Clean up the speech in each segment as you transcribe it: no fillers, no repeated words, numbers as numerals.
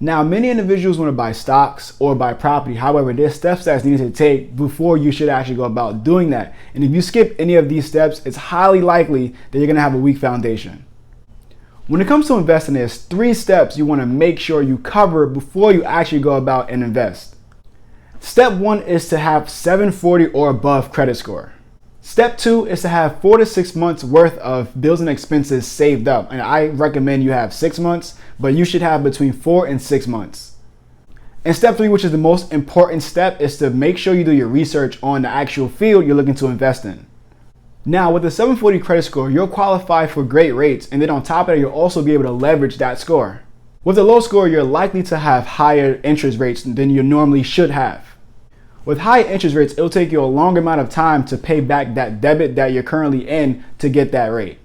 Now, many individuals want to buy stocks or buy property. However, there's steps that's needed to take before you should actually go about doing that. And if you skip any of these steps, it's highly likely that you're going to have a weak foundation. When it comes to investing, there's 3 steps you want to make sure you cover before you actually go about and invest. Step 1 is to have 740 or above credit score. Step 2 is to have 4 to 6 months worth of bills and expenses saved up. And I recommend you have 6 months, but you should have between 4 and 6 months. And step 3, which is the most important step, is to make sure you do your research on the actual field you're looking to invest in. Now, with a 740 credit score, you'll qualify for great rates, and then on top of it, you'll also be able to leverage that score. With a low score, you're likely to have higher interest rates than you normally should have. With high interest rates, it'll take you a longer amount of time to pay back that debit that you're currently in to get that rate.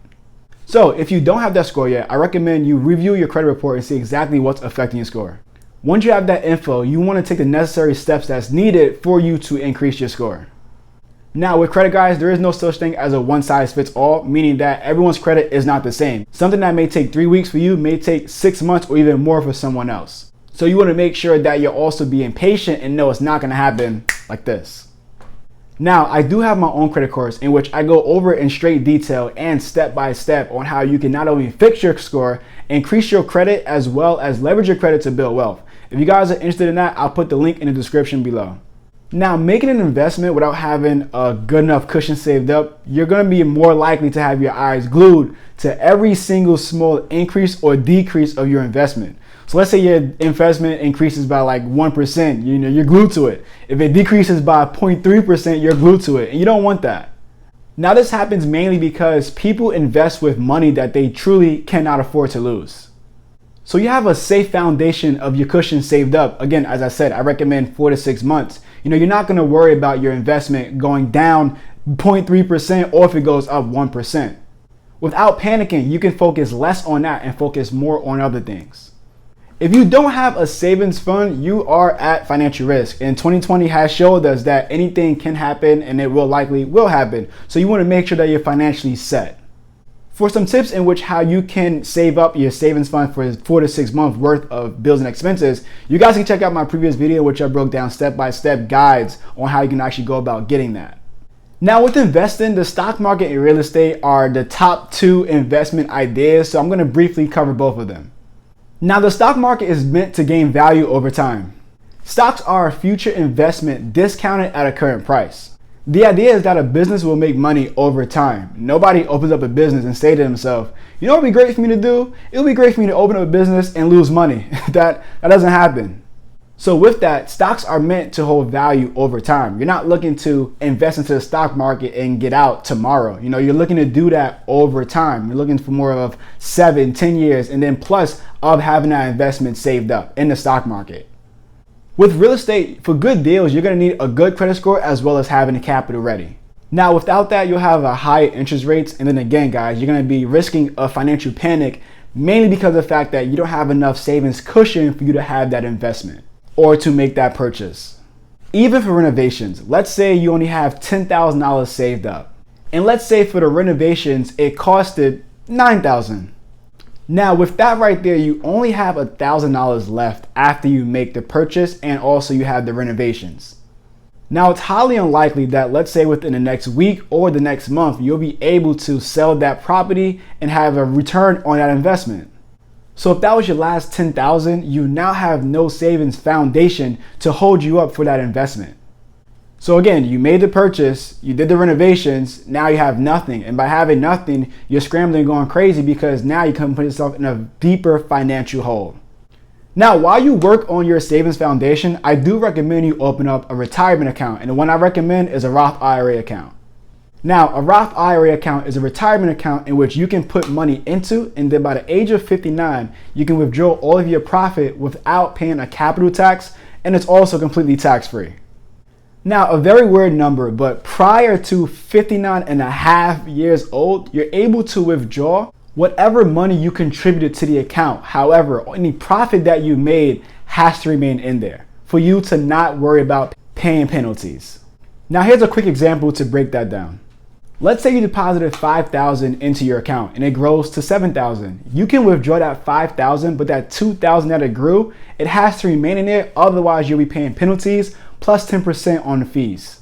So if you don't have that score yet, I recommend you review your credit report and see exactly what's affecting your score. Once you have that info, you want to take the necessary steps that's needed for you to increase your score. Now with credit, guys, there is no such thing as a one-size-fits-all, meaning that everyone's credit is not the same. Something that may take 3 weeks for you may take 6 months or even more for someone else. So you want to make sure that you're also being patient and know it's not going to happen like this. Now, I do have my own credit course in which I go over in straight detail and step by step on how you can not only fix your score, increase your credit, as well as leverage your credit to build wealth. If you guys are interested in that, I'll put the link in the description below. Now, making an investment without having a good enough cushion saved up, you're going to be more likely to have your eyes glued to every single small increase or decrease of your investment. So let's say your investment increases by like 1%, you're glued to it. If it decreases by 0.3%, you're glued to it, and you don't want that. Now, this happens mainly because people invest with money that they truly cannot afford to lose. So you have a safe foundation of your cushion saved up. Again, as I said, I recommend 4 to 6 months. You're not going to worry about your investment going down 0.3% or if it goes up 1%. Without panicking, you can focus less on that and focus more on other things. If you don't have a savings fund, you are at financial risk. And 2020 has showed us that anything can happen and it will likely happen. So you want to make sure that you're financially set. For some tips in which how you can save up your savings fund for 4 to 6 months worth of bills and expenses, you guys can check out my previous video, which I broke down step-by-step guides on how you can actually go about getting that. Now with investing, the stock market and real estate are the top 2 investment ideas. So I'm going to briefly cover both of them. Now, the stock market is meant to gain value over time. Stocks are a future investment discounted at a current price. The idea is that a business will make money over time. Nobody opens up a business and say to themselves, you know what would be great for me to do? It would be great for me to open up a business and lose money. that doesn't happen. So with that, stocks are meant to hold value over time. You're not looking to invest into the stock market and get out tomorrow. You're looking to do that over time. You're looking for more of 7, 10 years, and then plus of having that investment saved up in the stock market. With real estate, for good deals, you're going to need a good credit score as well as having the capital ready. Now, without that, you'll have a high interest rates. And then again, guys, you're going to be risking a financial panic, mainly because of the fact that you don't have enough savings cushion for you to have that investment or to make that purchase. Even for renovations, let's say you only have $10,000 saved up. And let's say for the renovations, it costed $9,000. Now with that right there, you only have $1,000 left after you make the purchase and also you have the renovations. Now it's highly unlikely that, let's say within the next week or the next month, you'll be able to sell that property and have a return on that investment. So if that was your last $10,000, you now have no savings foundation to hold you up for that investment. So again, you made the purchase, you did the renovations, now you have nothing. And by having nothing, you're scrambling, going crazy because now you can put yourself in a deeper financial hole. Now, while you work on your savings foundation, I do recommend you open up a retirement account. And the one I recommend is a Roth IRA account. Now, a Roth IRA account is a retirement account in which you can put money into, and then by the age of 59, you can withdraw all of your profit without paying a capital tax, and it's also completely tax-free. Now, a very weird number, but prior to 59 and a half years old, you're able to withdraw whatever money you contributed to the account. However, any profit that you made has to remain in there for you to not worry about paying penalties. Now, here's a quick example to break that down. Let's say you deposited $5,000 into your account and it grows to $7,000. You can withdraw that $5,000, but that $2,000 that it grew, it has to remain in there. Otherwise, you'll be paying penalties plus 10% on the fees.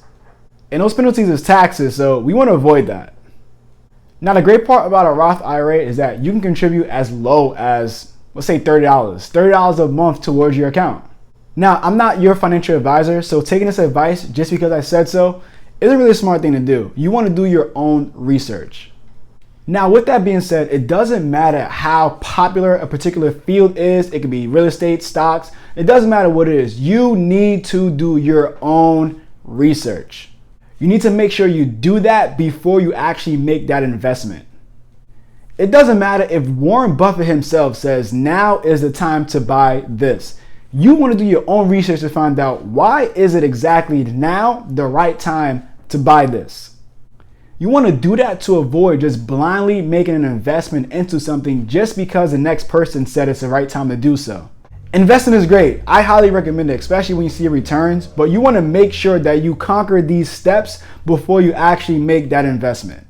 And those penalties is taxes, so we want to avoid that. Now, the great part about a Roth IRA is that you can contribute as low as, let's say $30 a month towards your account. Now, I'm not your financial advisor, so taking this advice just because I said so is a really smart thing to do. You want to do your own research. Now, with that being said, it doesn't matter how popular a particular field is. It could be real estate, stocks. It doesn't matter what it is. You need to do your own research. You need to make sure you do that before you actually make that investment. It doesn't matter if Warren Buffett himself says now is the time to buy this. You want to do your own research to find out why is it exactly now the right time to buy this. You want to do that to avoid just blindly making an investment into something just because the next person said it's the right time to do so. Investing is great. I highly recommend it, especially when you see returns, but you want to make sure that you conquer these steps before you actually make that investment.